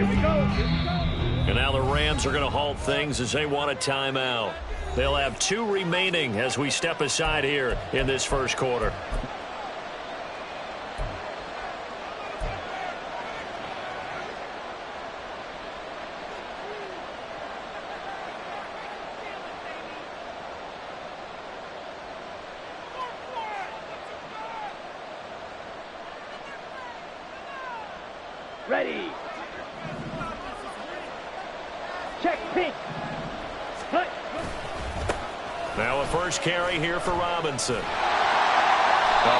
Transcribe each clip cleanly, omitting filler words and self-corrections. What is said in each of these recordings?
And now the Rams are going to halt things as they want a timeout. They'll have 2 remaining as we step aside here in this first quarter. Ready. Check pink. Cut. Now a first carry here for Robinson. A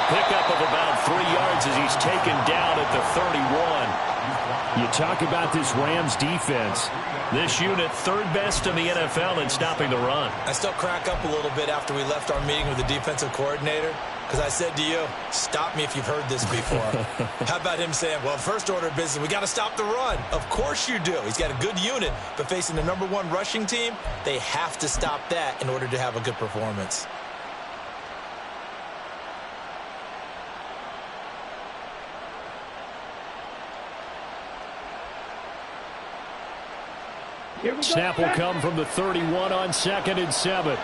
pickup of about 3 yards as he's taken down at the 31. You talk about this Rams defense. This unit third best in the NFL in stopping the run. I still crack up a little bit after we left our meeting with the defensive coordinator, because I said to you, stop me if you've heard this before. How about him saying, well, first order of business, we got to stop the run. Of course you do. He's got a good unit, but facing the #1 rushing team, they have to stop that in order to have a good performance. Snap will come from the 31 on 2nd and 7.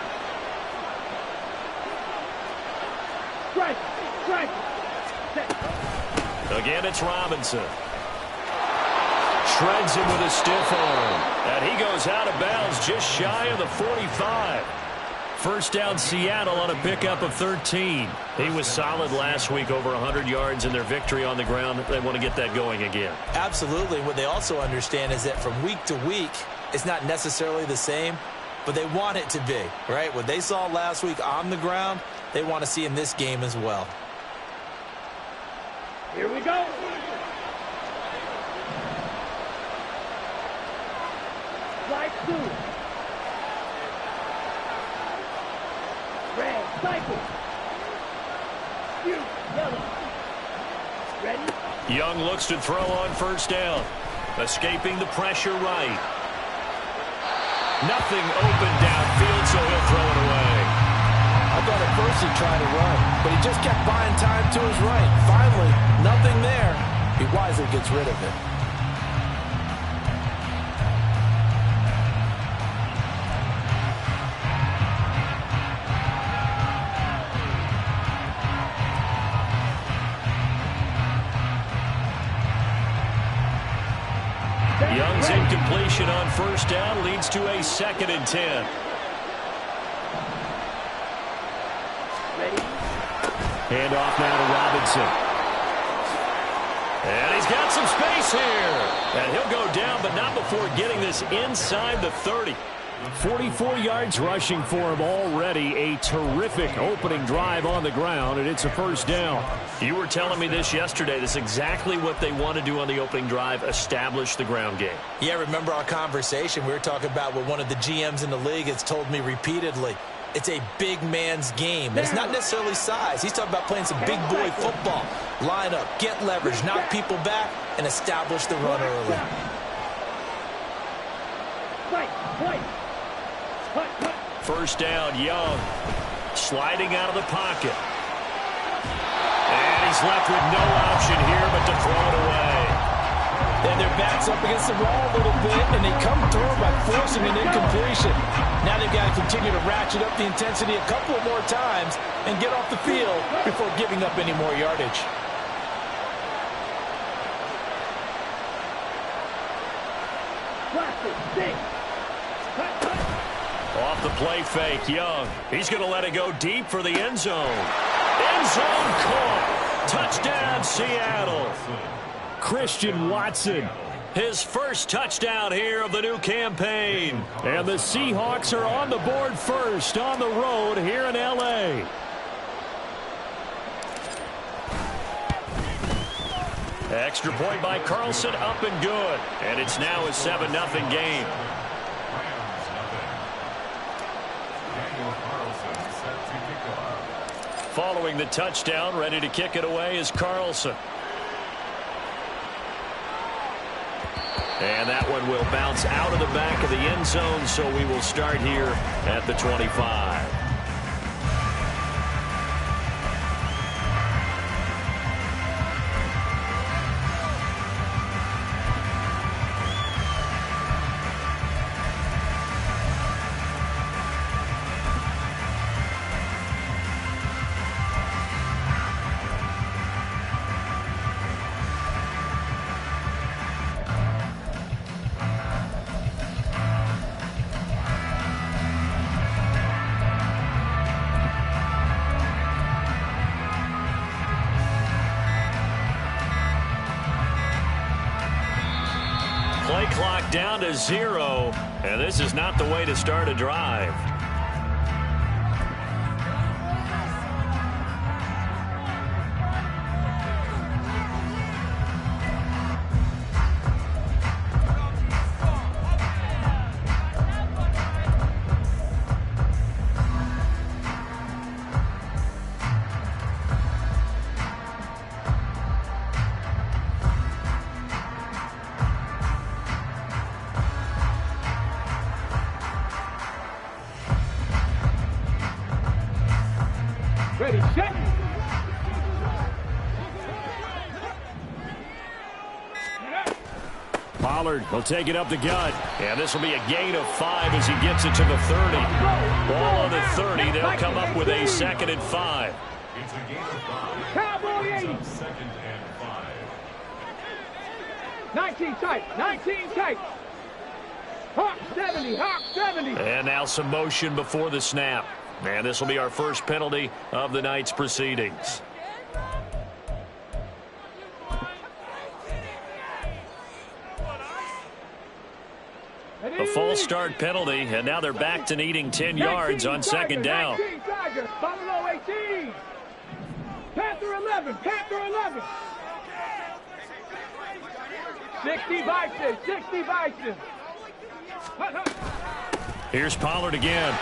Again, it's Robinson. Shreds him with a stiff arm. And he goes out of bounds just shy of the 45. First down Seattle on a pickup of 13. He was solid last week, over 100 yards in their victory on the ground. They want to get that going again. Absolutely. What they also understand is that from week to week, it's not necessarily the same, but they want it to be, right? What they saw last week on the ground, they want to see in this game as well. Here we go. Slide 2. Red, cycle. Yellow. Ready? Young looks to throw on first down. Escaping the pressure right. Nothing open downfield, so he'll throw it away. I thought at first he tried to run, but he just kept buying time to his right. Finally, nothing there. He wisely gets rid of it. Young's incompletion on first down leads to a 2nd and 10. Hand off now to Robinson. And he's got some space here. And he'll go down, but not before getting this inside the 30. 44 yards rushing for him already. A terrific opening drive on the ground, and it's a first down. You were telling me this yesterday. This is exactly what they want to do on the opening drive, establish the ground game. Yeah, remember our conversation? We were talking about what one of the GMs in the league has told me repeatedly. It's a big man's game. And it's not necessarily size. He's talking about playing some big boy football. Line up, get leverage, knock people back, and establish the run early. First down, Young. Sliding out of the pocket. And he's left with no option here but to throw it away. And their back's up against the wall a little bit, and they come through by forcing an incompletion. Now they've got to continue to ratchet up the intensity a couple more times and get off the field before giving up any more yardage. Off the play fake, Young. He's going to let it go deep for the end zone. End zone caught. Touchdown, Seattle. Christian Watson. His first touchdown here of the new campaign. And the Seahawks are on the board first on the road here in L.A. Extra point by Carlson, up and good. And it's now a 7-0 game. Following the touchdown, ready to kick it away is Carlson. And that one will bounce out of the back of the end zone, so we will start here at the 25. play clock down to 0, and this is not the way to start a drive. Ready, set. Pollard will take it up the gut. And this will be a gain of 5 as he gets it to the 30. Ball on the 30. They'll come up with a 2nd and 5. Cowboy 80. 19 tight. 19 tight. Hawk 70. Hawk 70. And now some motion before the snap. And this will be our first penalty of the night's proceedings. A false start penalty, and now they're back to needing 10 yards on 2nd down. 19 Tiger. Buffalo 18. Panther 11. Panther 11. 60 Bison. 60 Bison. Here's Pollard again.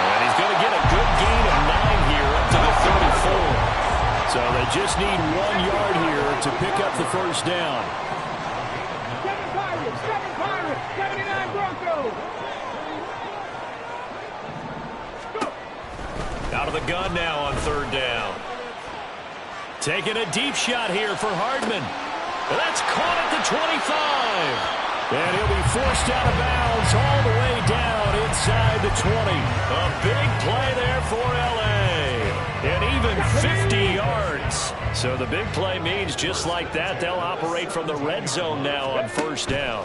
And he's going to get a good gain of 9 here up to the 34. So they just need 1 yard here to pick up the first down. 7 Pirates. 7 Pirates. 79 Broncos. Out of the gun now on 3rd down. Taking a deep shot here for Hardman. That's caught at the 25. And he'll be forced out of bounds all the way down inside the 20. A big play there for L.A. And even 50 yards. So the big play means just like that, they'll operate from the red zone now on 1st down.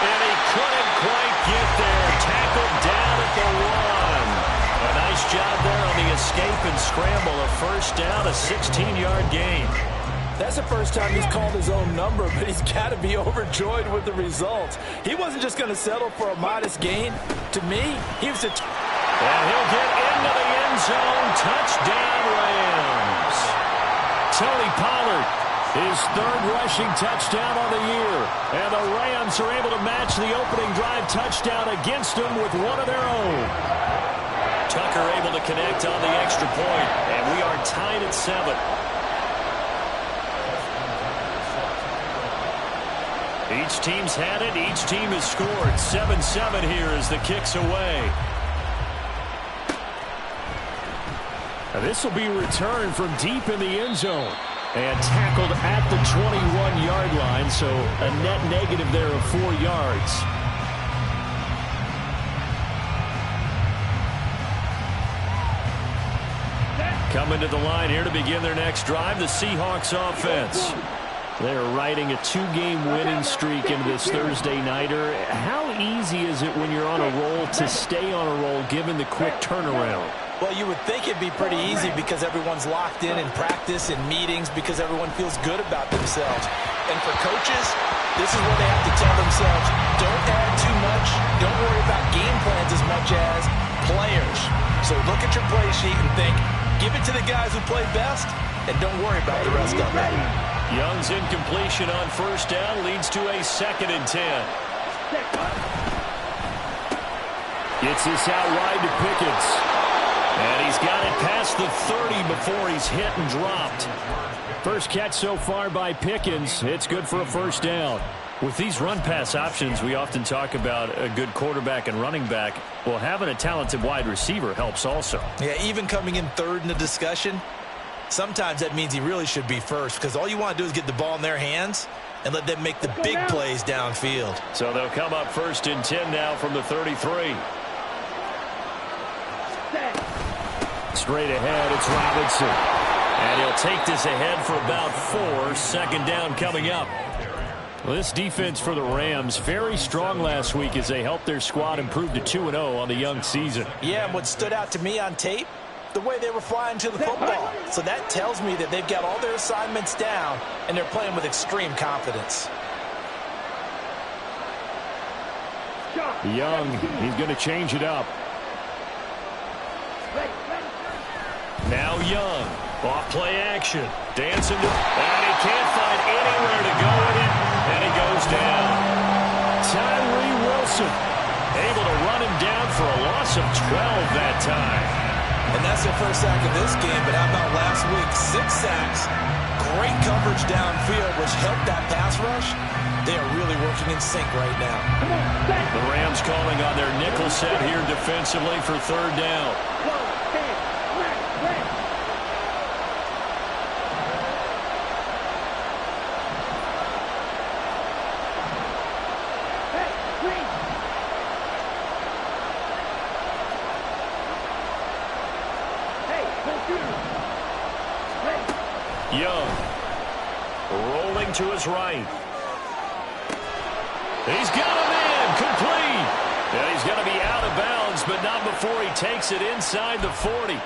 And he couldn't quite get there. Tackled down at the 1. A nice job there on the escape and scramble. A 1st down, a 16-yard gain. That's the first time he's called his own number, but he's got to be overjoyed with the results. He wasn't just going to settle for a modest gain. To me, he was and he'll get into the end zone. Touchdown, Rams. Tony Pollard, his 3rd rushing touchdown on the year. And the Rams are able to match the opening drive touchdown against them with one of their own. Tucker able to connect on the extra point, and we are tied at 7. Each team's had it. Each team has scored. 7-7 here as the kick's away. Now this will be returned from deep in the end zone and tackled at the 21-yard line, so a net negative there of 4 yards. Coming to the line here to begin their next drive, the Seahawks offense. They're riding a 2-game winning streak into this Thursday nighter. How easy is it when you're on a roll to stay on a roll given the quick turnaround? Well, you would think it'd be pretty easy because everyone's locked in practice and meetings because everyone feels good about themselves. And for coaches, this is where they have to tell themselves, don't add too much, don't worry about game plans as much as players. So look at your play sheet and think, give it to the guys who play best, and don't worry about the rest of it. Young's incompletion on 1st down leads to a 2nd and 10. Gets this out wide to Pickens. And he's got it past the 30 before he's hit and dropped. First catch so far by Pickens. It's good for a 1st down. With these run-pass options, we often talk about a good quarterback and running back. Well, having a talented wide receiver helps also. Yeah, even coming in 3rd in the discussion, sometimes that means he really should be 1st because all you want to do is get the ball in their hands and let them make the big plays downfield. So they'll come up 1st and 10 now from the 33. Straight ahead, it's Robinson. And he'll take this ahead for about 4. 2nd down coming up. Well, this defense for the Rams, very strong last week as they helped their squad improve to 2-0 on the young season. Yeah, and what stood out to me on tape, the way they were flying to the football. So that tells me that they've got all their assignments down, and they're playing with extreme confidence. Young, he's going to change it up. Now Young, off play action, dancing to, and he can't find anywhere to go with it, and he goes down. Tyree Wilson, able to run him down for a loss of 12 that time. And that's their first sack of this game, but how about last week? 6 sacks, great coverage downfield, which helped that pass rush. They are really working in sync right now. The Rams calling on their nickel set here defensively for third down. Young, rolling to his right. He's got him in, complete. And he's going to be out of bounds, but not before he takes it inside the 40.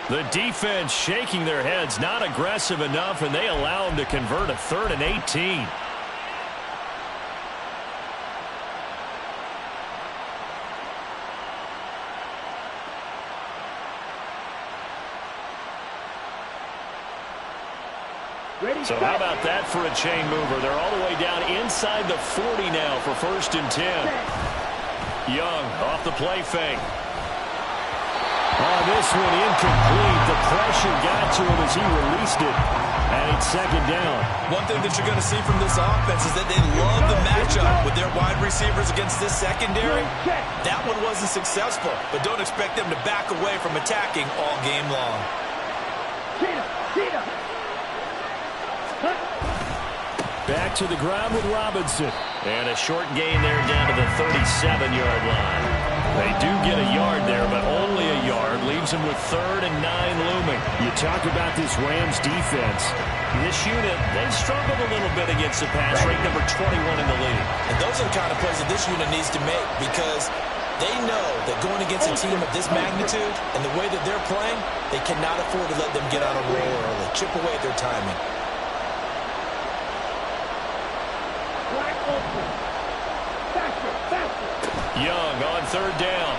The defense shaking their heads, not aggressive enough, and they allow him to convert a 3rd and 18. So how about that for a chain mover? They're all the way down inside the 40 now for 1st and 10. Young off the play fake. Oh, this one incomplete. The pressure got to him as he released it. And it's 2nd down. One thing that you're going to see from this offense is that they love the matchup with their wide receivers against this secondary. That one wasn't successful, but don't expect them to back away from attacking all game long. Back to the ground with Robinson. And a short gain there down to the 37-yard line. They do get a yard there, but only a yard. Leaves them with 3rd and 9 looming. You talk about this Rams defense. This unit, they've struggled a little bit against the pass, rate number 21 in the league. And those are the kind of plays that this unit needs to make because they know that going against a team of this magnitude and the way that they're playing, they cannot afford to let them get on a roll early. Chip away at their timing. Young on 3rd down.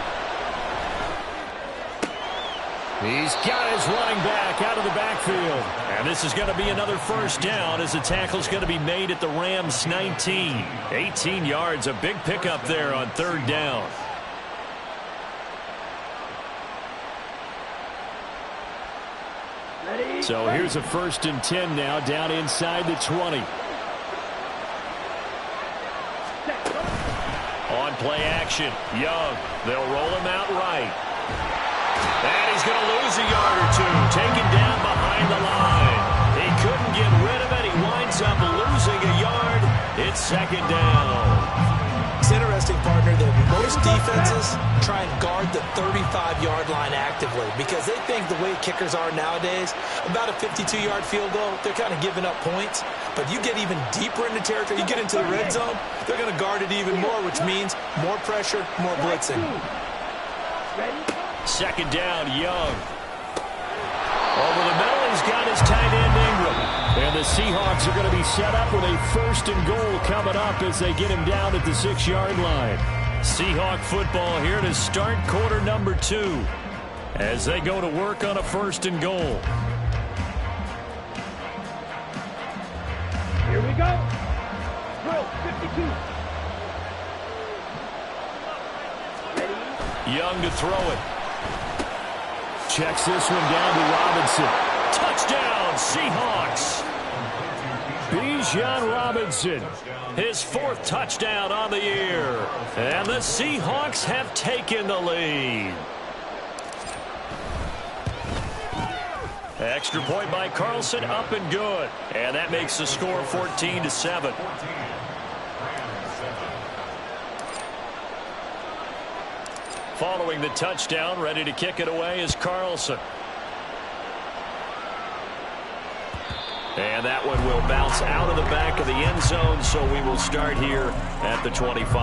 He's got his running back out of the backfield. And this is going to be another 1st down as the tackle's going to be made at the Rams' 19. 18 yards, a big pickup there on 3rd down. So here's a 1st and 10 now down inside the 20. On play action, Young. They'll roll him out right. And he's going to lose a yard or 2. Taken down behind the line. He couldn't get rid of it. He winds up losing a yard. It's 2nd down. It's interesting, partner, that most defenses try and guard the 35-yard line actively because they think the way kickers are nowadays, about a 52-yard field goal, they're kind of giving up points. But you get even deeper into territory, you get into the red zone, they're going to guard it even more, which means more pressure, more blitzing. 2nd down, Young. Over the middle, he's got his tight end Ingram. And the Seahawks are going to be set up with a 1st and goal coming up as they get him down at the 6-yard line. Seahawk football here to start quarter number 2 as they go to work on a 1st and goal. Here we go. Drill 52. Ready? Young to throw it. Checks this one down to Robinson. Touchdown, Seahawks. Bijan Robinson. His 4th touchdown on the year. And the Seahawks have taken the lead. Extra point by Carlson, up and good. And that makes the score 14-7. Following the touchdown, ready to kick it away is Carlson. And that one will bounce out of the back of the end zone, so we will start here at the 25.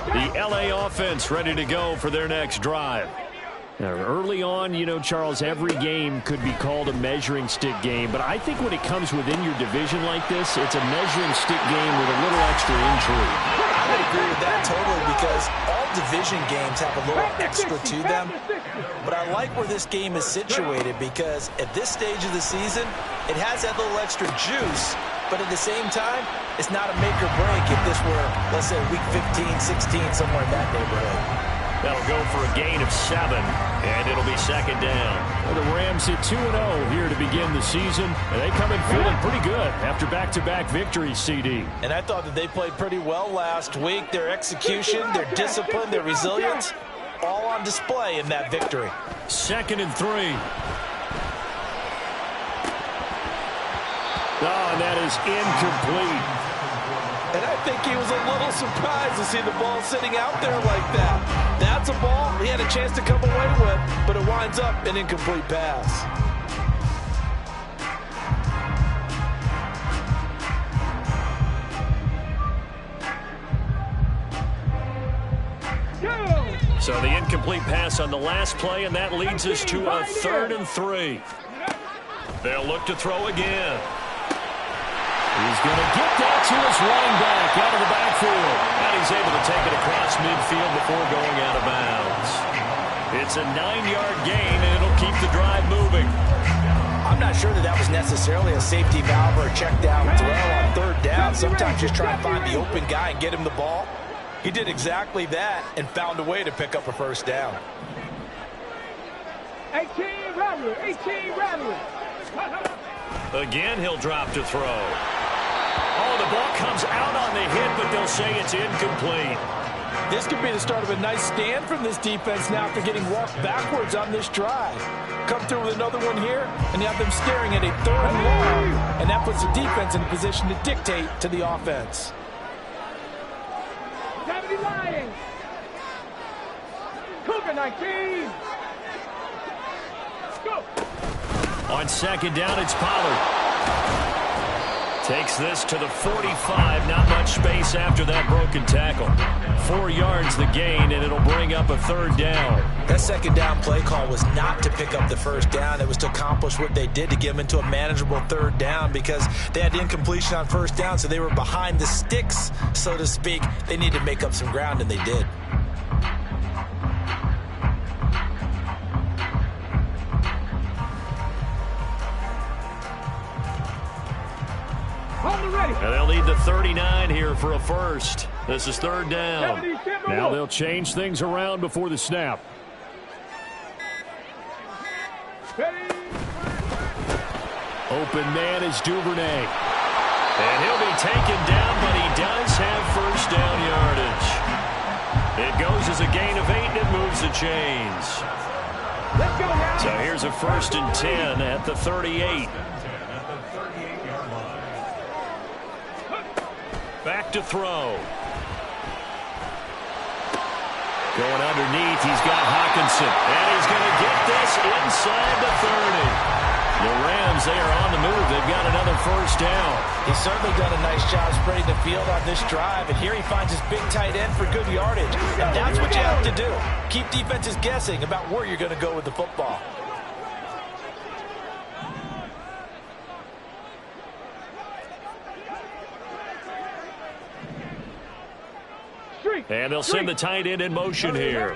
The LA offense ready to go for their next drive. Now, early on, you know, Charles, every game could be called a measuring stick game, but I think when it comes within your division like this, it's a measuring stick game with a little extra intrigue. I would agree with that totally because all division games have a little extra to them, but I like where this game is situated because at this stage of the season, it has that little extra juice, but at the same time, it's not a make or break if this were, let's say, week 15, 16, somewhere in that neighborhood. That'll go for a gain of 7, and it'll be second down. Well, the Rams hit 2-0 here to begin the season, and they come in feeling pretty good after back-to-back victories, CD. And I thought that they played pretty well last week. Their execution, their discipline, their resilience, all on display in that victory. 2nd and 3. Oh, and that is incomplete. And I think he was a little surprised to see the ball sitting out there like that. That's a ball he had a chance to come away with, but it winds up an incomplete pass. So the incomplete pass on the last play, and that leads us to a 3rd and 3. They'll look to throw again. He's going to get that to his running back out of the backfield. And he's able to take it across midfield before going out of bounds. It's a 9-yard gain, and it'll keep the drive moving. I'm not sure that was necessarily a safety valve or a check down throw on 3rd down. Sometimes just try to find the open guy and get him the ball. He did exactly that and found a way to pick up a 1st down. 18 Rattler, 18 Rattler. Again, he'll drop to throw. Oh, the ball comes out on the hit, but they'll say it's incomplete. This could be the start of a nice stand from this defense now after getting walked backwards on this drive. Come through with another one here, and you have them staring at a 3rd and long, and that puts the defense in a position to dictate to the offense. 70 Lions. Cougar 19. Go. On 2nd down, it's Pollard. Takes this to the 45. Not much space after that broken tackle. 4 yards the gain, and it'll bring up a 3rd down. That 2nd down play call was not to pick up the 1st down. It was to accomplish what they did to get them into a manageable 3rd down because they had incompletion on 1st down, so they were behind the sticks, so to speak. They needed to make up some ground, and they did. And they'll need the 39 here for a 1st. This is 3rd down. Now they'll change things around before the snap. Open man is Duvernay. And he'll be taken down, but he does have 1st down yardage. It goes as a gain of 8, and it moves the chains. So here's a 1st and 10 at the 38. Back to throw. Going underneath, he's got Hockenson. And he's going to get this inside the 30. The Rams, they are on the move. They've got another 1st down. He's certainly done a nice job spreading the field on this drive. And here he finds his big tight end for good yardage. And that's what you have to do. Keep defenses guessing about where you're going to go with the football. And they'll send the tight end in motion here.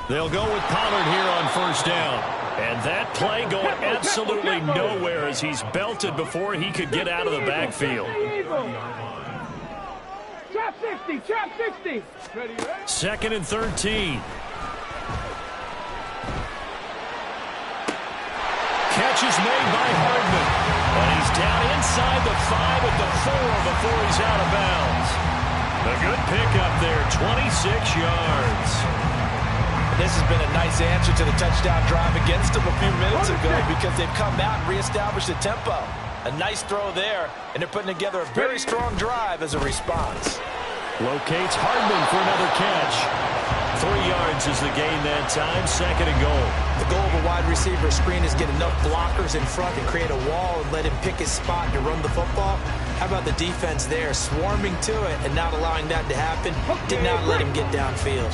They'll go with Pollard here on 1st down. And that play going absolutely nowhere as he's belted before he could get out of the backfield. Trap 60, trap 60. 2nd and 13. Catch is made by Hardman. And he's down inside the 5 at the 4 before he's out of bounds. A good pickup there, 26 yards. This has been a nice answer to the touchdown drive against them a few minutes ago because they've come out and reestablished the tempo. A nice throw there, and they're putting together a very strong drive as a response. Locates Hardman for another catch. 3 yards is the gain that time, 2nd and goal. The goal of a wide receiver screen is get enough blockers in front and create a wall and let him pick his spot to run the football. How about the defense there, swarming to it and not allowing that to happen? Did not let him get downfield.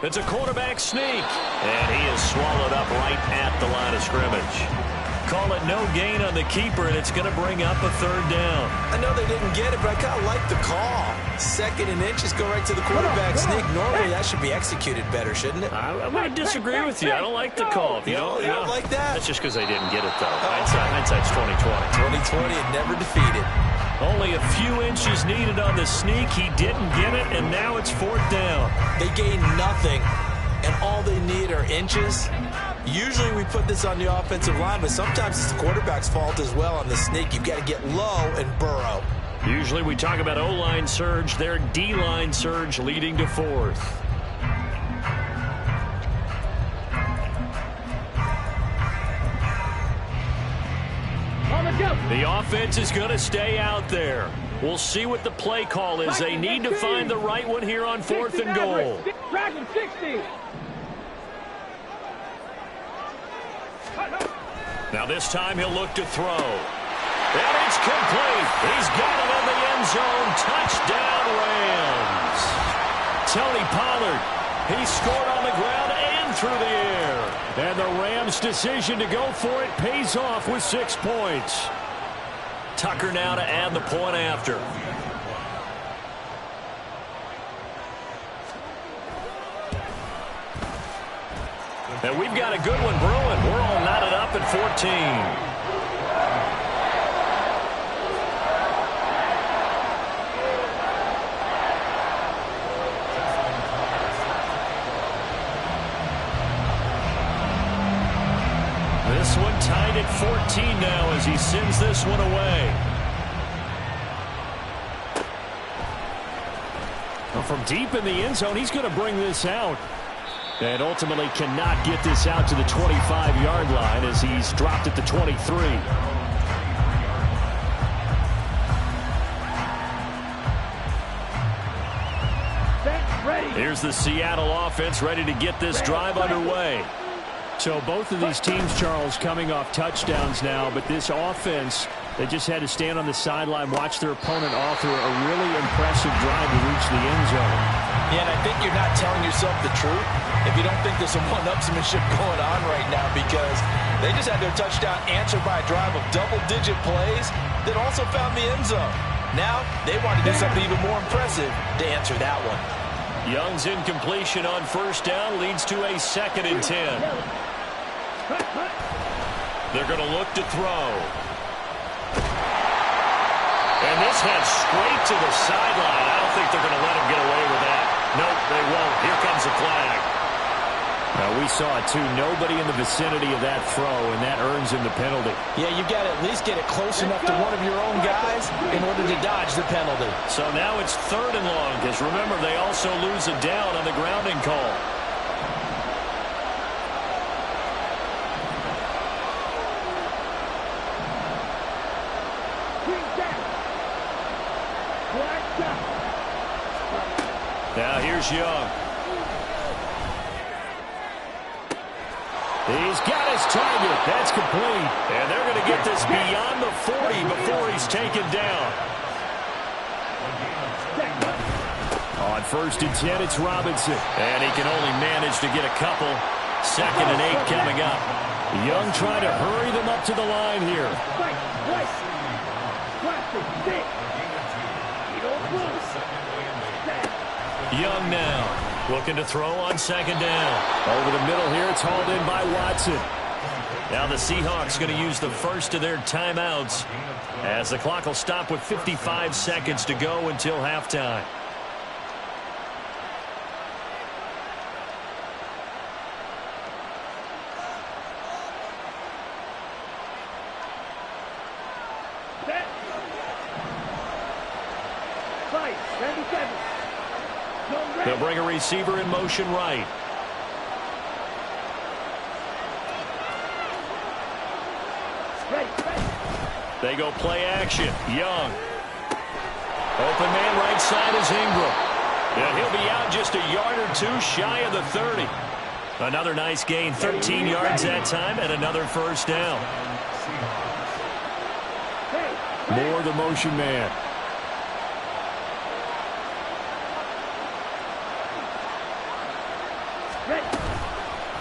It's a quarterback sneak, and he is swallowed up right at the line of scrimmage. Call it no gain on the keeper, and it's going to bring up a third down. I know they didn't get it, but I kind of like the call. 2nd and inches, go right to the quarterback sneak. Normally, that should be executed better, shouldn't it? I'm going to disagree with you. I don't like the call. You don't like that? That's just because they didn't get it, though. Hindsight's 2020. 2020 and never defeated. Only a few inches needed on the sneak. He didn't get it, and now it's 4th down. They gained nothing, and all they need are inches. Usually we put this on the offensive line, but sometimes it's the quarterback's fault as well on the sneak. You've got to get low and burrow. Usually we talk about O-line surge, their D-line surge leading to 4th. The offense is going to stay out there. We'll see what the play call is. They need to find the right one here on 4th and goal. Dragon 60. Now this time he'll look to throw. And it's complete. He's got it in the end zone. Touchdown, Rams. Tony Pollard, he scored on the ground and through the air. And the Rams' decision to go for it pays off with 6 points. Tucker now to add the point after. And we've got a good one brewing. We're all knotted up at 14. This one tied at 14 now as he sends this one away. Well, from deep in the end zone, he's going to bring this out. And ultimately cannot get this out to the 25-yard line as he's dropped at the 23. Here's the Seattle offense ready to get this drive underway. So both of these teams, Charles, coming off touchdowns now, but this offense, they just had to stand on the sideline, watch their opponent offer a really impressive drive to reach the end zone. Yeah, and I think you're not telling yourself the truth if you don't think there's some one-upsmanship going on right now, because they just had their touchdown answered by a drive of double-digit plays that also found the end zone. Now they want to do something even more impressive to answer that one. Young's incompletion on 1st down leads to a 2nd and 10. They're going to look to throw. And this heads straight to the sideline. I don't think they're going to let him get away with that. Nope, they won't. Here comes a flag. Now, we saw it, too. Nobody in the vicinity of that throw, and that earns him the penalty. Yeah, you've got to at least get it close enough to one of your own guys in order to dodge the penalty. So now it's 3rd and long, because remember, they also lose a down on the grounding call. Now here's Young. He's got his target. That's complete. And they're going to get this beyond the 40 before he's taken down. On 1st and 10, it's Robinson. And he can only manage to get a couple. 2nd and 8 coming up. Young trying to hurry them up to the line here. Young now looking to throw on 2nd down. Over the middle here, it's hauled in by Watson. Now the Seahawks going to use the first of their timeouts as the clock will stop with 55 seconds to go until halftime. They'll bring a receiver in motion right. They go play action. Young. Open man right side is Ingram. And he'll be out just a yard or two shy of the 30. Another nice gain, 13 yards that time, and another 1st down. Moore, the motion man.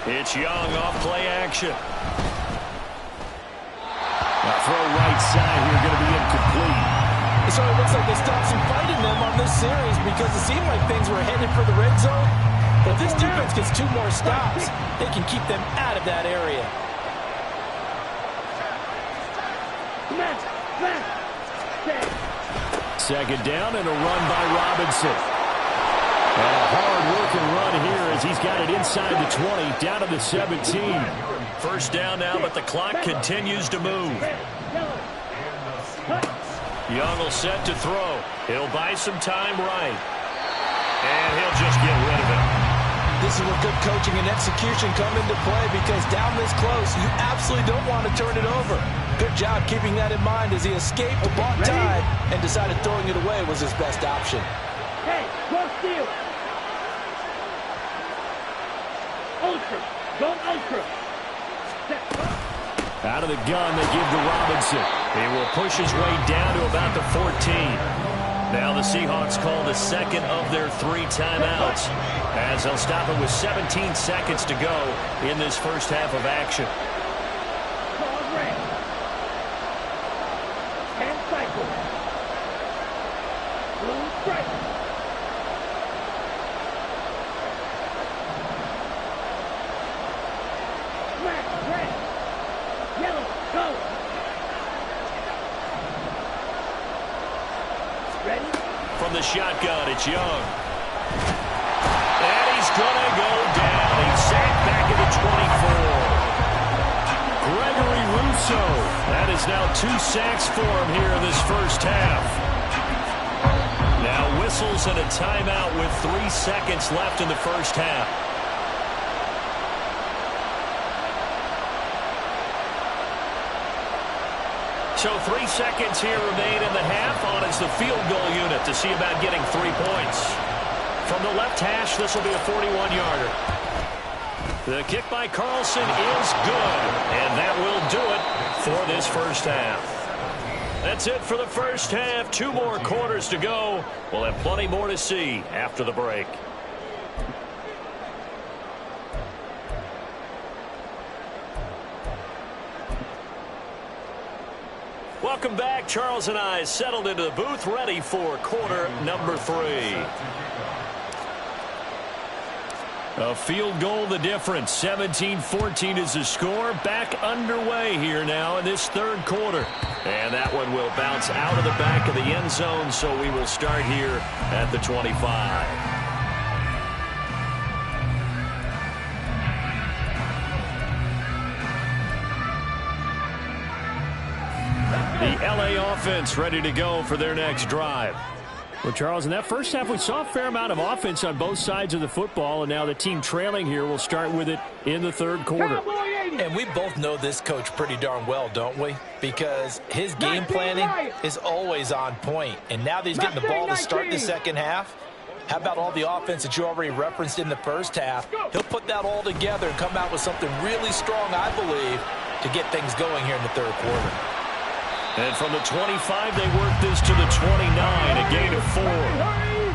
It's Young off play action. Throw right side here, going to be incomplete. So it looks like they stopped some fighting them on this series because it seemed like things were headed for the red zone. But if this defense gets 2 more stops, they can keep them out of that area. Second down and a run by Robinson. And a hard-working run here as he's got it inside the 20, down to the 17. First down now, but the clock continues to move. Young will set to throw. He'll buy some time right. And he'll just get rid of it. This is where good coaching and execution come into play because down this close, you absolutely don't want to turn it over. Good job keeping that in mind as he escaped, bought time, and decided throwing it away was his best option. Hey, go steal. Ultra. Go ultra. Out of the gun, they give to Robinson. He will push his way down to about the 14. Now the Seahawks call the second of their 3 timeouts as they'll stop it with 17 seconds to go in this first half of action. And cycle. Blue strike. Black, red. Yellow, go. Ready? From the shotgun, it's Young. And he's going to go down. He's sacked back at the 24. Gregory Rousseau. That is now 2 sacks for him here in this first half. Now whistles and a timeout with 3 seconds left in the first half. So 3 seconds here remain in the half. On is the field goal unit to see about getting 3 points. From the left hash, this will be a 41-yarder. The kick by Carlson is good, and that will do it for this first half. That's it for the first half. 2 more quarters to go. We'll have plenty more to see after the break. Welcome back. Charles and I settled into the booth, ready for quarter number 3. A field goal the difference. 17-14 is the score. Back underway here now in this third quarter. And that one will bounce out of the back of the end zone, so we will start here at the 25. The LA offense ready to go for their next drive. Well, Charles, in that first half, we saw a fair amount of offense on both sides of the football, and now the team trailing here will start with it in the third quarter. And we both know this coach pretty darn well, don't we? Because his game planning is always on point. And now that he's getting the ball to start the second half, how about all the offense that you already referenced in the first half? He'll put that all together and come out with something really strong, I believe, to get things going here in the third quarter. And from the 25, they work this to the 29, a gain of 4.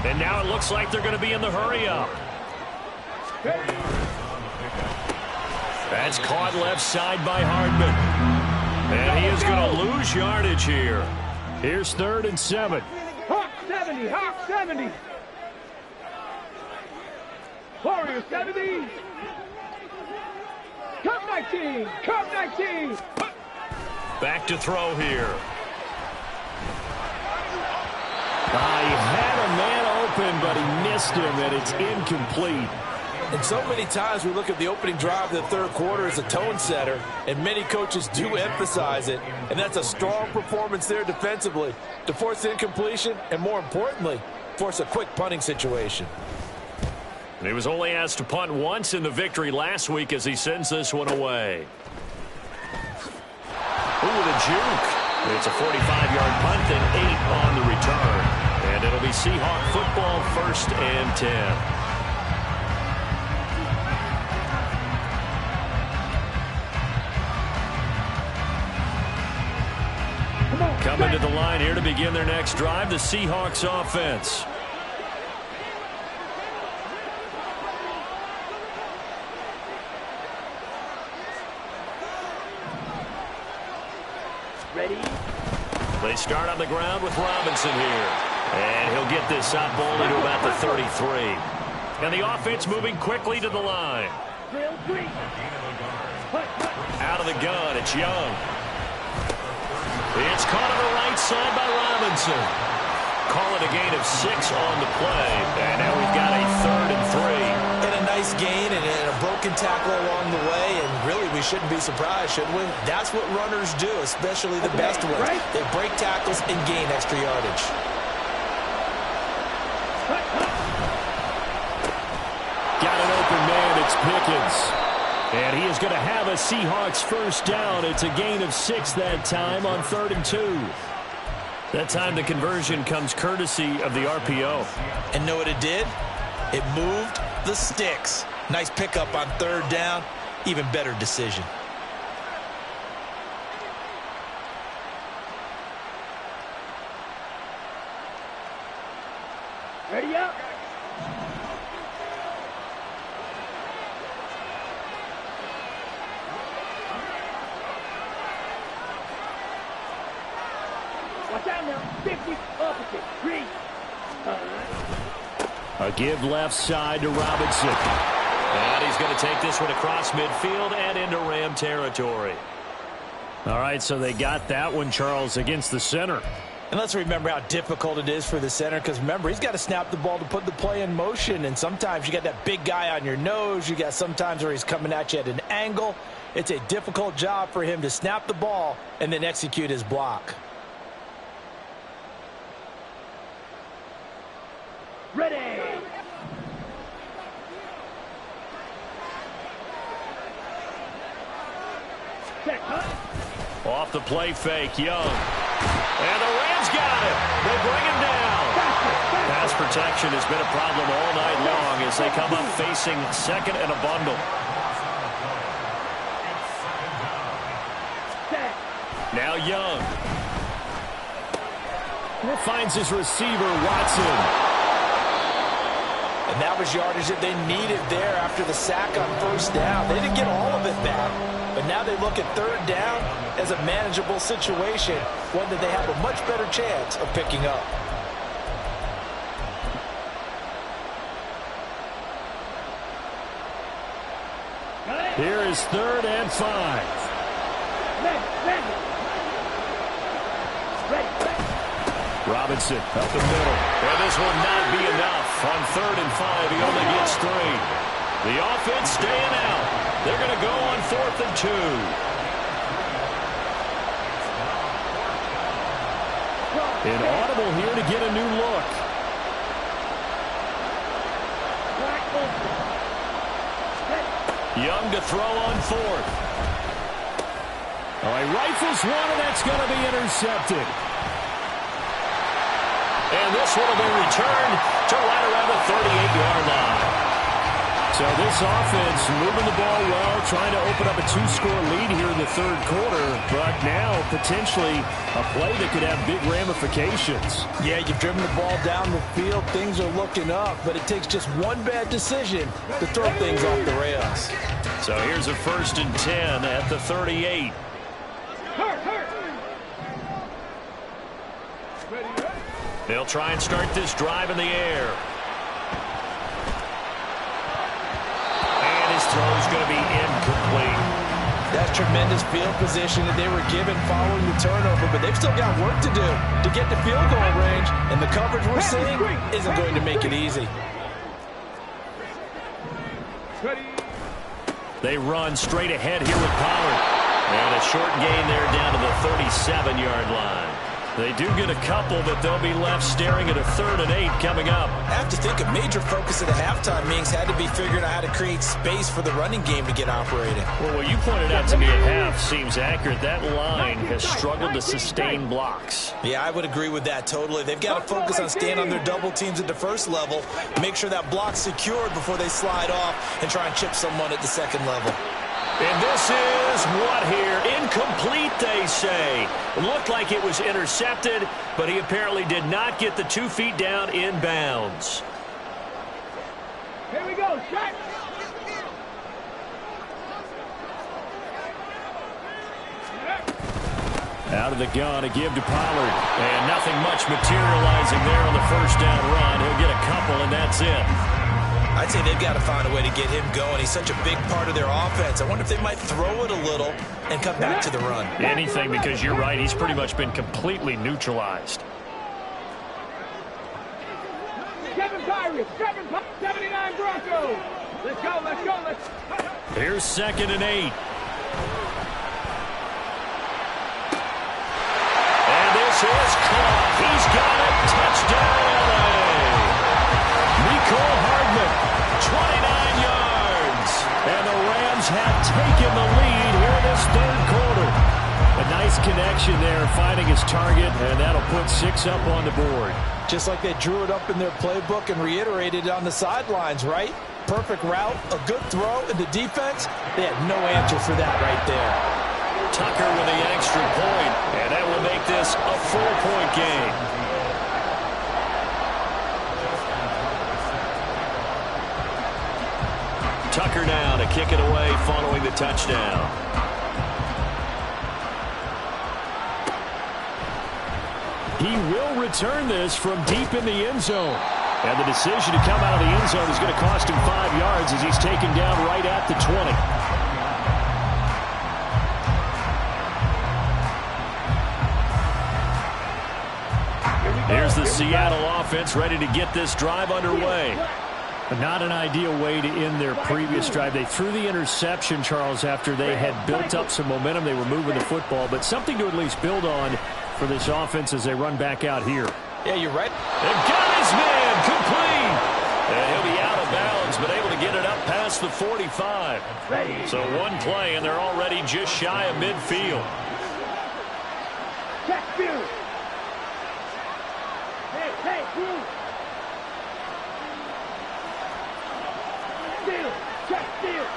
And now it looks like they're going to be in the hurry-up. That's caught left side by Hardman. And he is going to lose yardage here. Here's 3rd and 7. Hawk 70, Hawk 70. Warrior 70. Cup 19, Cup 19. Back to throw here. He had a man open, but he missed him, and it's incomplete. And so many times we look at the opening drive of the third quarter as a tone setter, and many coaches do emphasize it, and that's a strong performance there defensively to force incompletion and, more importantly, force a quick punting situation. And he was only asked to punt once in the victory last week as he sends this one away. Ooh, the juke. It's a 45-yard punt and 8 on the return. And it'll be Seahawk football, 1st and 10. Coming to the line here to begin their next drive, the Seahawks offense. Ready? They start on the ground with Robinson here. And he'll get this up ball into about the 33. And the offense moving quickly to the line. Drill 3. Out of the gun, it's Young. It's caught on the right side by Robinson. Call it a gain of 6 on the play. And now we've got a 3rd and 3. And a nice gain and a broken tackle along the way. And really, we shouldn't be surprised, should we? That's what runners do, especially the best ones. They break tackles and gain extra yardage. Got an open man, it's Pickens. And he is going to have a Seahawks first down. It's a gain of 6 that time on 3rd and 2. That time the conversion comes courtesy of the RPO. And know what it did? It moved the sticks. Nice pickup on 3rd down. Even better decision. Ready up. Watch out now. 50 opposite. Read. A give left side to Robinson. And he's going to take this one across midfield and into Ram territory. All right, so they got that one, Charles, against the center. And let's remember how difficult it is for the center, because remember, he's got to snap the ball to put the play in motion, and sometimes you got that big guy on your nose. You got sometimes where he's coming at you at an angle. It's a difficult job for him to snap the ball and then execute his block. Ready. Check, huh? Off the play fake, Young. And the Rams got him. They bring him down. Pass protection has been a problem all night long as they come up facing 2nd and a bundle. Now Young. Finds his receiver, Watson. And that was yardage that they needed there after the sack on 1st down. They didn't get all of it back, but now they look at 3rd down as a manageable situation, one that they have a much better chance of picking up. Here is 3rd and 5. Robinson up the middle. And this will not be enough. On 3rd and 5, he only gets 3. The offense staying out. They're going to go on 4th and 2. Inaudible here to get a new look. Young to throw on 4th. Oh, he rifles one, and that's going to be intercepted. And this one will be returned to right around the 38-yard line. So this offense moving the ball well, trying to open up a 2-score lead here in the 3rd quarter, but now potentially a play that could have big ramifications. Yeah, you've driven the ball down the field. Things are looking up, but it takes just one bad decision to throw things off the rails. So here's a 1st and 10 at the 38. They'll try and start this drive in the air. And his throw is going to be incomplete. That's tremendous field position that they were given following the turnover, but they've still got work to do to get to field goal range, and the coverage we're seeing isn't going to make it easy. They run straight ahead here with Pollard. And a short gain there down to the 37-yard line. They do get a couple, but they'll be left staring at a 3rd and 8 coming up. I have to think a major focus at the halftime meetings had to be figuring out how to create space for the running game to get operating. Well, what you pointed out to me at half seems accurate. That line has struggled to sustain blocks. Yeah, I would agree with that totally. They've got to focus on staying on their double teams at the 1st level, make sure that block's secured before they slide off and try and chip someone at the 2nd level. And this is what here? Incomplete, they say. Looked like it was intercepted, but he apparently did not get the 2 feet down in bounds. Here we go, shot. Out of the gun, a give to Pollard. And nothing much materializing there on the first down run. He'll get a couple, and that's it. I'd say they've got to find a way to get him going. He's such a big part of their offense. I wonder if they might throw it a little and come back to the run. Anything, because you're right. He's pretty much been completely neutralized. Kevin Pirates, 79 Broncos. Let's go, let's go, let's go. Here's 2nd and 8. And this is caught. He's got it. Touchdown, LA. Mecole Hardman, 29 yards. And the Rams have taken the lead here in this third quarter. A nice connection there, finding his target, and that'll put 6 up on the board. Just like they drew it up in their playbook and reiterated it on the sidelines, right? Perfect route, a good throw, and the defense, they had no answer for that right there. Tucker with the extra point, and that will make this a 4-point game. Tucker now to kick it away following the touchdown. He will return this from deep in the end zone. And the decision to come out of the end zone is going to cost him 5 yards as he's taken down right at the 20. Here's the Seattle offense ready to get this drive underway. But not an ideal way to end their previous drive. They threw the interception, Charles, after they had built up some momentum. They were moving the football, but something to at least build on for this offense as they run back out here. Yeah, you're right. They've got his man complete. And he'll be out of bounds, but able to get it up past the 45. So one play, and they're already just shy of midfield. Check field. Hey, move. Steal. Check steal.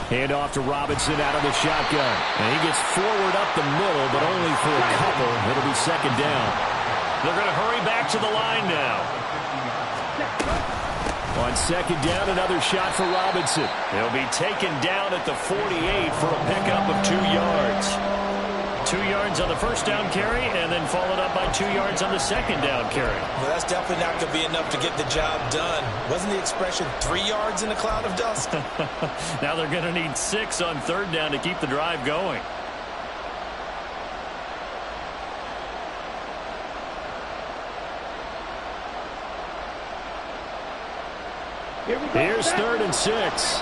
Hand off to Robinson out of the shotgun. And he gets forward up the middle, but only for a couple. It'll be 2nd down. They're going to hurry back to the line now. On 2nd down, another shot for Robinson. He'll be taken down at the 48 for a pickup of 2 yards. 2 yards on the first down carry, and then followed up by 2 yards on the second down carry. Well, that's definitely not going to be enough to get the job done. Wasn't the expression 3 yards in a cloud of dust? Now they're going to need 6 on 3rd down to keep the drive going. Here's 3rd and 6.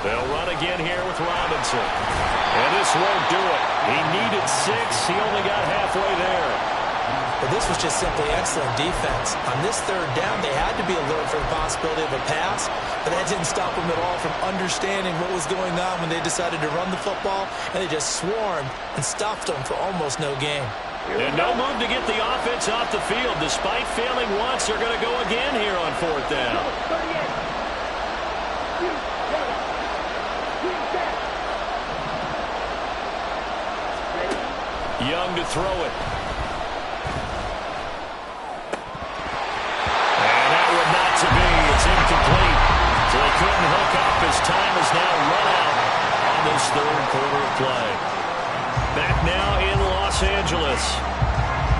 They'll run again here with Robinson. And this won't do it. He needed 6. He only got halfway there. But this was just simply excellent defense. On this 3rd down, they had to be alert for the possibility of a pass, but that didn't stop them at all from understanding what was going on when they decided to run the football, and they just swarmed and stopped them for almost no gain. And no move to get the offense off the field. Despite failing once, they're going to go again here on 4th down. Young to throw it. And that would not to be. It's incomplete. So they couldn't hook up as time is now run out on this 3rd quarter of play. Back now in Los Angeles.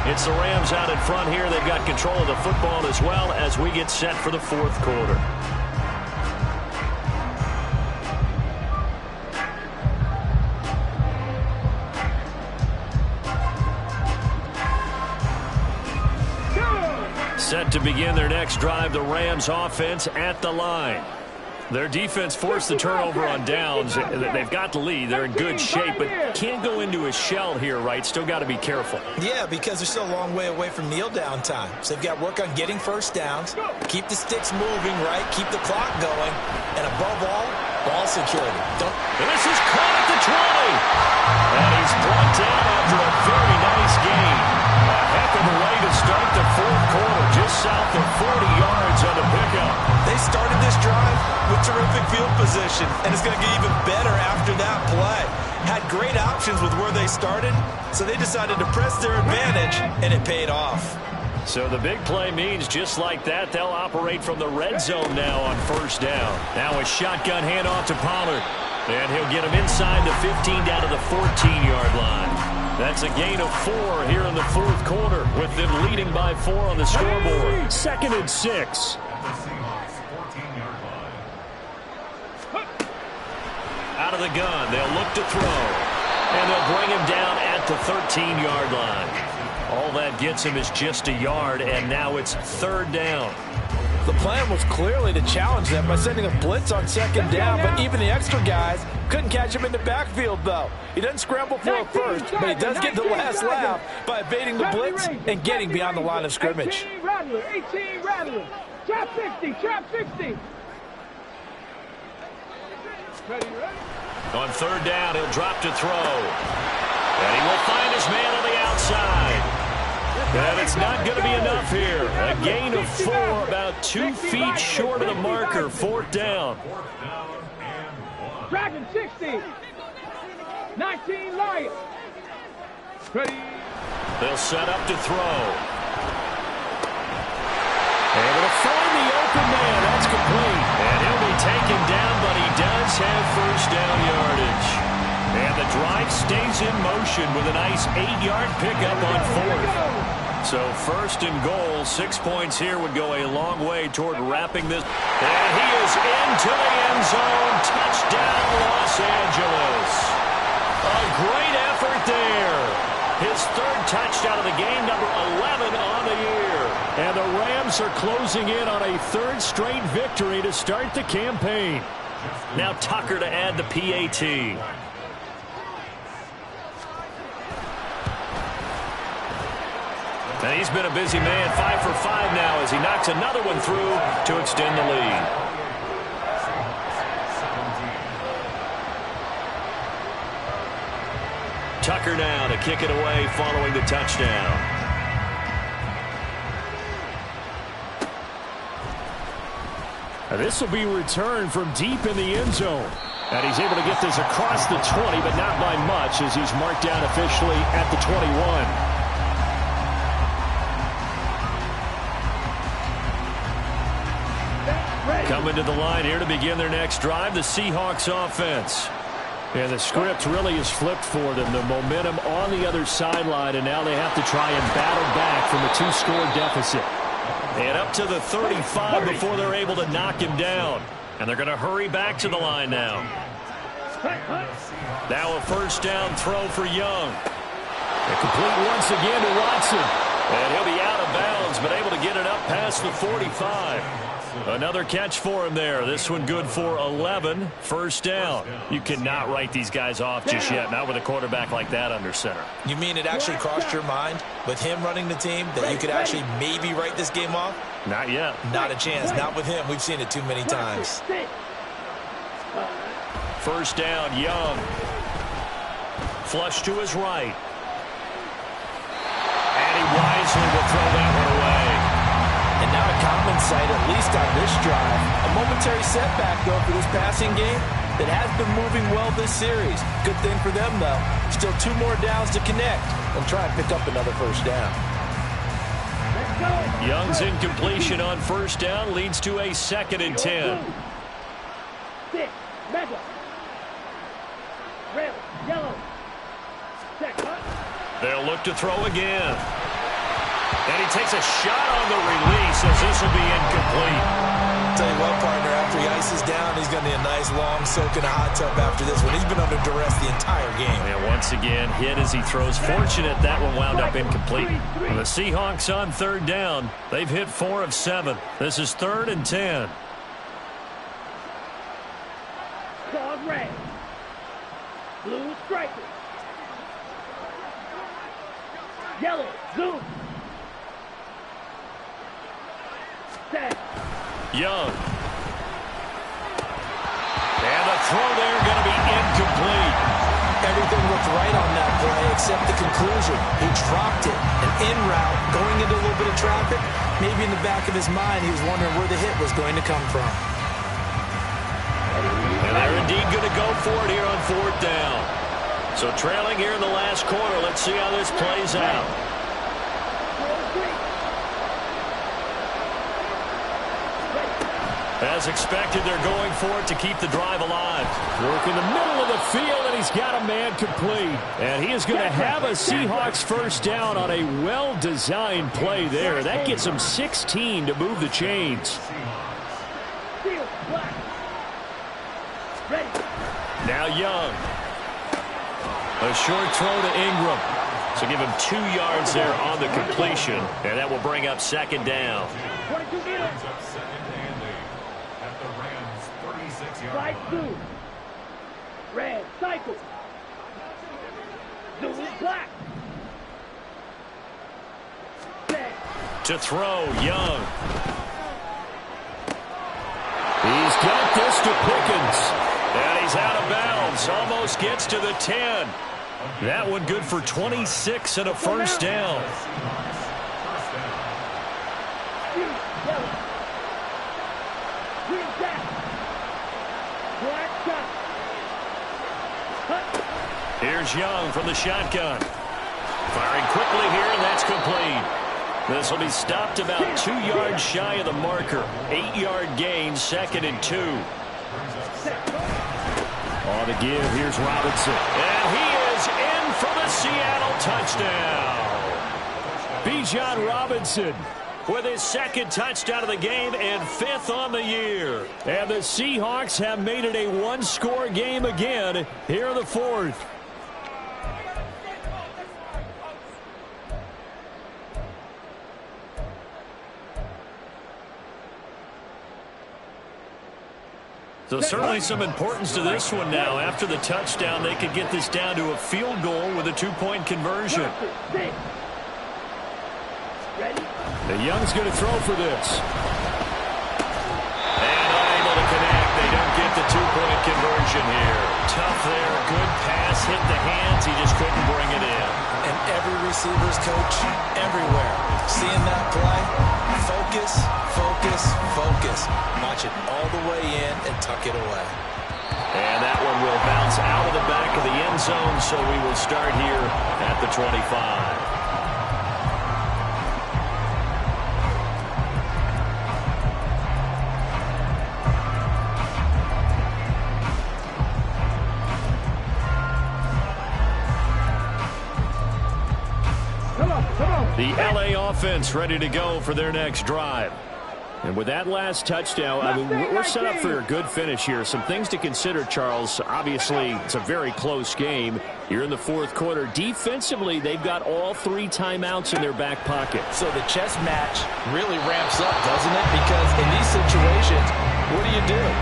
It's the Rams out in front here. They've got control of the football as well as we get set for the 4th quarter. Set to begin their next drive, the Rams offense at the line. Their defense forced the turnover on downs. They've got the lead. They're in good shape, but can't go into a shell here, right? Still got to be careful. Yeah, because they're still a long way away from kneel down time. So they've got to work on getting first downs, keep the sticks moving, right? Keep the clock going, and above all, ball security. This is caught at the 20. And he's brought down after a very nice gain. A heck of a way to start the fourth quarter, just south of 40 yards on the pickup. They started this drive with terrific field position, and it's going to get even better after that play. Had great options with where they started, so they decided to press their advantage, and it paid off. So the big play means just like that, they'll operate from the red zone now on first down. Now a shotgun handoff to Pollard. And he'll get him inside the 15 down to the 14-yard line. That's a gain of 4 here in the fourth quarter, with them leading by 4 on the scoreboard. 2nd and 6. Out of the gun, they'll look to throw. And they'll bring him down at the 13-yard line. All that gets him is just a yard, and now it's 3rd down. The plan was clearly to challenge them by sending a blitz on 2nd down, but even the extra guys couldn't catch him in the backfield, though. He doesn't scramble for a first, but he does get the last laugh by evading the blitz and getting beyond the line of scrimmage. 18 Rattler. Trap 60. Ready? On 3rd down, he'll drop to throw. And he will find his man on the outside. And it's not going to be enough here. A gain of 4, about 2 feet short of the marker. 4th down. Dragon 60. 19 Lions. Ready? They'll set up to throw. Able to find the open man. That's complete. And he'll be taken down, but he does have first down yardage. And the drive stays in motion with a nice 8-yard pickup on 4th. So 1st and goal, 6 points here would go a long way toward wrapping this. And he is into the end zone. Touchdown, Los Angeles. A great effort there. His 3rd touchdown of the game, number 11 on the year. And the Rams are closing in on a 3rd straight victory to start the campaign. Now Tucker to add the PAT. And he's been a busy man, 5 for 5 now as he knocks another one through to extend the lead. Tucker now to kick it away following the touchdown. And this will be returned from deep in the end zone. And he's able to get this across the 20, but not by much as he's marked down officially at the 21. Coming to the line here to begin their next drive, the Seahawks offense. And the script really is flipped for them. The momentum on the other sideline, and now they have to try and battle back from a 2-score deficit. And up to the 35 before they're able to knock him down. And they're going to hurry back to the line now. Now a first down throw for Young. A complete once again to Watson. And he'll be out of bounds, but able to get it up past the 45. Another catch for him there. This one good for 11. First down. You cannot write these guys off just yet, not with a quarterback like that under center. You mean it actually crossed your mind with him running the team that you could actually maybe write this game off? Not yet. Not a chance. Not with him. We've seen it too many times. First down, Young. Flush to his right. And he wisely will throw that one away. And now a common sight, at least on this drive. A momentary setback, though, for this passing game that has been moving well this series. Good thing for them, though. Still 2 more downs to connect and try and pick up another first down. Young's incompletion on first down leads to a 2nd and 10. They'll look to throw again. And he takes a shot on the release as this will be incomplete. Tell you what, partner, after he ices down, he's going to need a nice long soak in a hot tub after this one. He's been under duress the entire game. And once again, hit as he throws. Fortunate that one wound up incomplete. And the Seahawks on 3rd down. They've hit 4 of 7. This is 3rd and 10. Blue striker. Yellow, zoom. Set. Young. And the throw there going to be incomplete. Everything looked right on that play except the conclusion. He dropped it. And en route, going into a little bit of traffic, maybe in the back of his mind, he was wondering where the hit was going to come from. And they're indeed going to go for it here on 4th down. So trailing here in the last quarter. Let's see how this plays out. As expected, they're going for it to keep the drive alive. Work in the middle of the field, and he's got a man complete. And he is going to have a Seahawks first down on a well-designed play there. That gets him 16 to move the chains. Now Young. A short throw to Ingram. So give him 2 yards there on the completion. And that will bring up 2nd down. Right zoom. Red cycle. Zoom black. Set. To throw, Young. He's got this to Pickens. And he's out of bounds. Almost gets to the 10. That one good for 26 and a first down. Here's Young from the shotgun. Firing quickly here, and that's complete. This will be stopped about 2 yards shy of the marker. 8-yard gain, 2nd and 2. On the give, here's Robinson. And he is in for the Seattle touchdown. Bijan Robinson with his 2nd touchdown of the game and 5th on the year. And the Seahawks have made it a one-score game again here in the 4th. So certainly some importance to this one now. After the touchdown, they could get this down to a field goal with a 2-point conversion. The Young's going to throw for this. And unable to connect. They don't get the 2-point conversion here. Tough there. Good pass. Hit the hands. He just couldn't bring it in. And every receiver's coach everywhere. Seeing that play, focus, focus, focus. Watch it all the way in and tuck it away. And that one will bounce out of the back of the end zone, so we will start here at the 25. The LA offense ready to go for their next drive. And with that last touchdown, I mean, we're set up for a good finish here. Some things to consider, Charles. Obviously, it's a very close game. You're in the 4th quarter. Defensively, they've got all 3 timeouts in their back pocket. So the chess match really ramps up, doesn't it? Because in these situations, what do?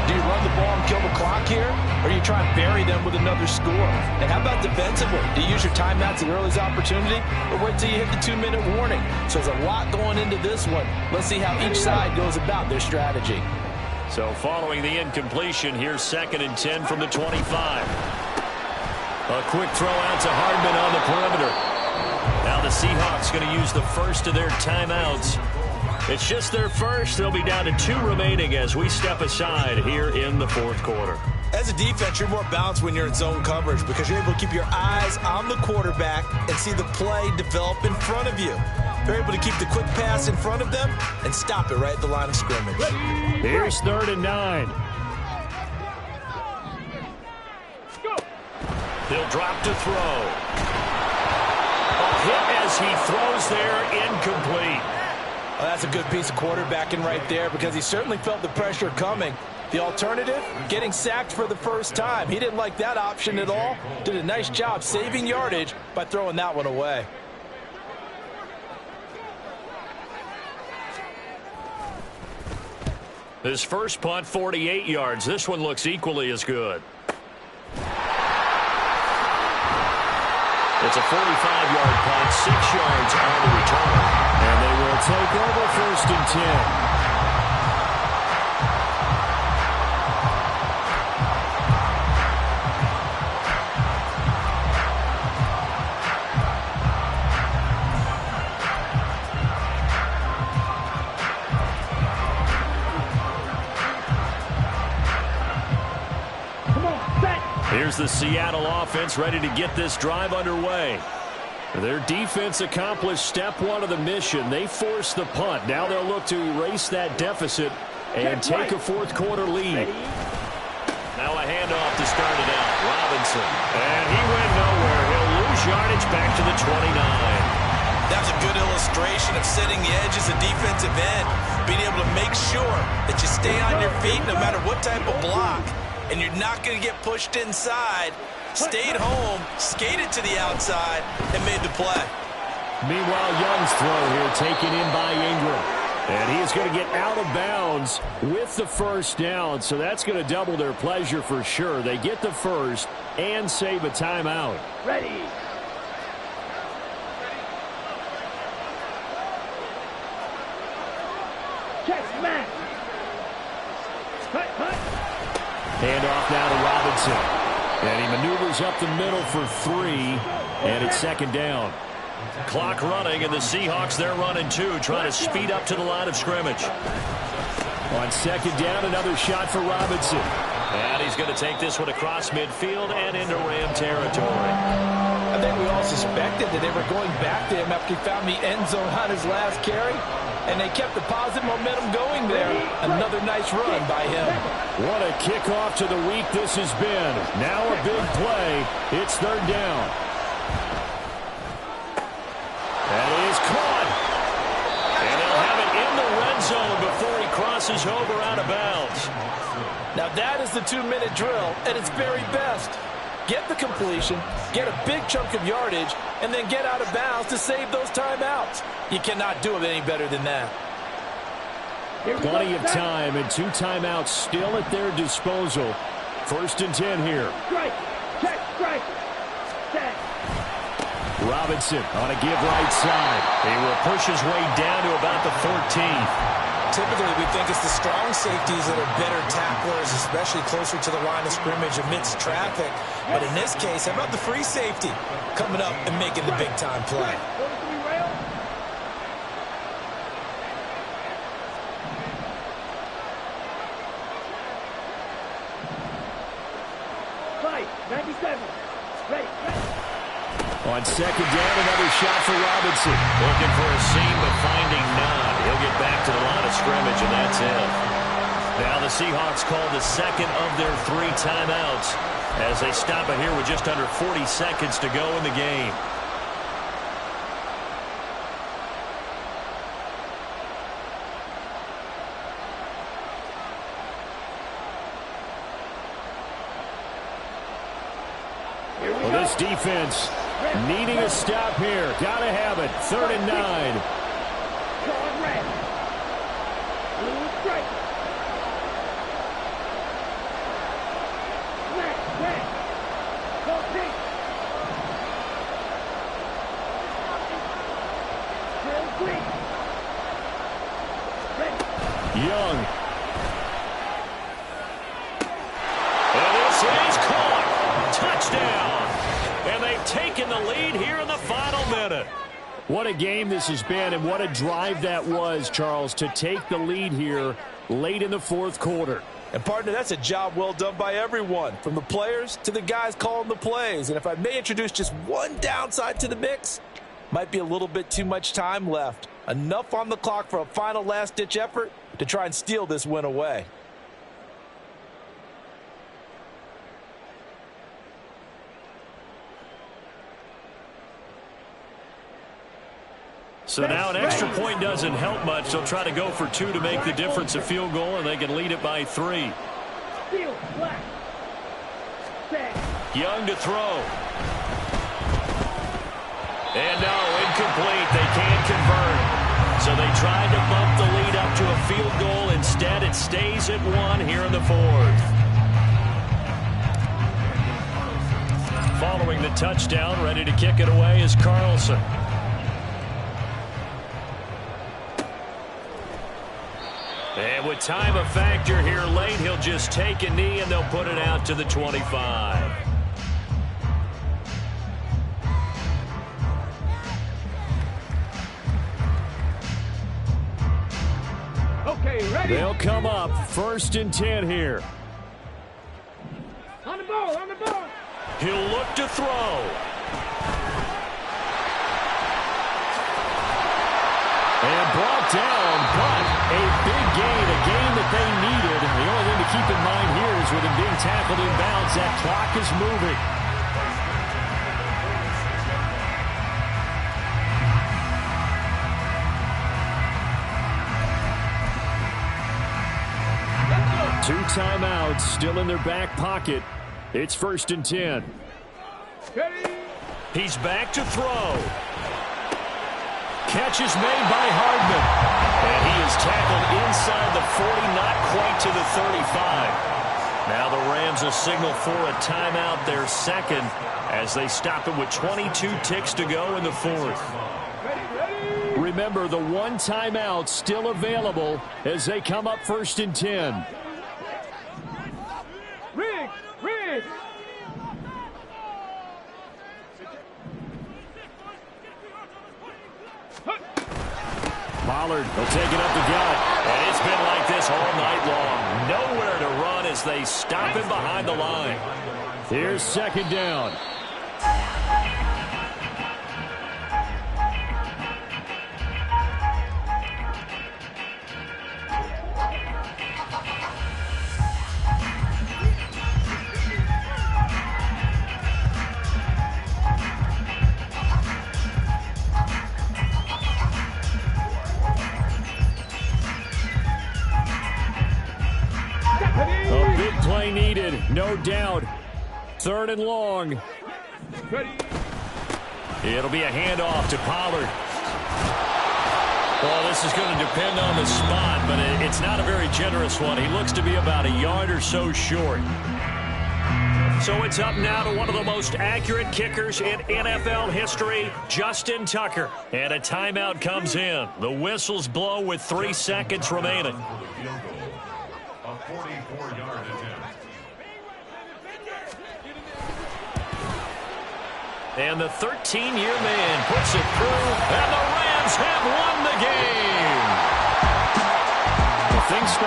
Do you run the ball and kill the clock here? Or you try and bury them with another score? And how about defensively? Do you use your timeouts at earliest opportunity? Or wait till you hit the 2-minute warning? So there's a lot going into this one. Let's see how each side goes about their strategy. So following the incompletion, here's 2nd and 10 from the 25. A quick throw out to Hardman on the perimeter. Now the Seahawks going to use the first of their timeouts. It's just their first. They'll be down to 2 remaining as we step aside here in the 4th quarter. As a defense, you're more balanced when you're in zone coverage because you're able to keep your eyes on the quarterback and see the play develop in front of you. You're able to keep the quick pass in front of them and stop it right at the line of scrimmage. Here's 3rd and 9. He'll drop to throw. A hit as he throws there, incomplete. Well, that's a good piece of quarterbacking right there because he certainly felt the pressure coming. The alternative, getting sacked for the first time. He didn't like that option at all. Did a nice job saving yardage by throwing that one away. His first punt, 48 yards. This one looks equally as good. It's a 45-yard punt, 6 yards on the return. And they will take over 1st and 10. Here's the Seattle offense ready to get this drive underway. Their defense accomplished step 1 of the mission. They forced the punt. Now they'll look to erase that deficit and take a 4th quarter lead. Now a handoff to start it out. Robinson. And he went nowhere. He'll lose yardage back to the 29. That's a good illustration of setting the edge as a defensive end. Being able to make sure that you stay on your feet no matter what type of block. And you're not going to get pushed inside. Stayed home, skated to the outside, and made the play. Meanwhile, Young's throw here taken in by Ingram. And he is going to get out of bounds with the 1st down. So that's going to double their pleasure for sure. They get the 1st and save a timeout. Ready. Check, Matt. Cut. Handoff now to Robinson. And he maneuvers up the middle for 3. And it's 2nd down. Clock running, and the Seahawks, they're running 2, trying to speed up to the line of scrimmage. On 2nd down, another shot for Robinson. And he's going to take this one across midfield and into Ram territory. I think we all suspected that they were going back to him after he found the end zone on his last carry. And they kept the positive momentum going there. Another nice run by him. What a kickoff to the week this has been. Now a big play. It's 3rd down. And it is caught. And they'll have it in the red zone before he crosses over out of bounds. Now that is the 2-minute drill at its very best. Get the completion, get a big chunk of yardage, and then get out of bounds to save those timeouts. You cannot do it any better than that. Plenty of time and 2 timeouts still at their disposal. 1st and 10 here. Strike. Check. Strike. Set. Robinson on a give right side. He will push his way down to about the 14th. Typically, we think it's the strong safeties that are better tacklers, especially closer to the line of scrimmage amidst traffic. But in this case, how about the free safety coming up and making the big-time play? Fight. 97. Ready. On 2nd down, another shot for Robinson. Looking for a seam, but finding none. He'll get back to the line of scrimmage, and that's it. Now the Seahawks call the 2nd of their 3 timeouts as they stop it here with just under 40 seconds to go in the game. Well, this defense needing a stop here. Got to have it. 3rd and 9. Card red. Blue strike. Red. Go pink. Drill green. Ready. Young. And this is caught. Touchdown. And they've taken the lead here in the final minute. What a game this has been, and what a drive that was, Charles, to take the lead here late in the 4th quarter. And, partner, that's a job well done by everyone, from the players to the guys calling the plays. And if I may introduce just one downside to the mix, might be a little bit too much time left. Enough on the clock for a final last-ditch effort to try and steal this win away. So now an extra point doesn't help much. They'll try to go for 2 to make the difference a field goal, and they can lead it by 3. Steel, black. Set. Young to throw. And no, incomplete. They can't convert. So they tried to bump the lead up to a field goal. Instead, it stays at 1 here in the 4th. following the touchdown. Ready to kick it away is Carlson. And with time a factor here late, he'll just take a knee and they'll put it out to the 25. Okay, ready? They'll come up 1st and 10 here. On the ball, on the ball. He'll look to throw. And brought down, but a big gain, a gain that they needed. The only thing to keep in mind here is with him being tackled inbounds, that clock is moving. Two timeouts still in their back pocket. It's 1st and 10. Ready? He's back to throw. Catch is made by Hardman. And he is tackled inside the 40, not quite to the 35. Now the Rams a signal for a timeout, their second, as they stop it with 22 ticks to go in the 4th. Remember, the one timeout still available as they come up 1st and 10. Riggs! Riggs! Pollard will take it up the gut. And it's been like this all night long. Nowhere to run as they stop him behind the line. Here's 2nd down. A big play needed, no doubt. 3rd and long. Ready? It'll be a handoff to Pollard. Well, this is going to depend on the spot, but it's not a very generous one. He looks to be about a yard or so short. So it's up now to one of the most accurate kickers in NFL history, Justin Tucker. And a timeout comes in. The whistles blow with 3 seconds remaining. A 44-yard attempt. And the 13-year man puts it through, and the Rams have won the game. The thing starts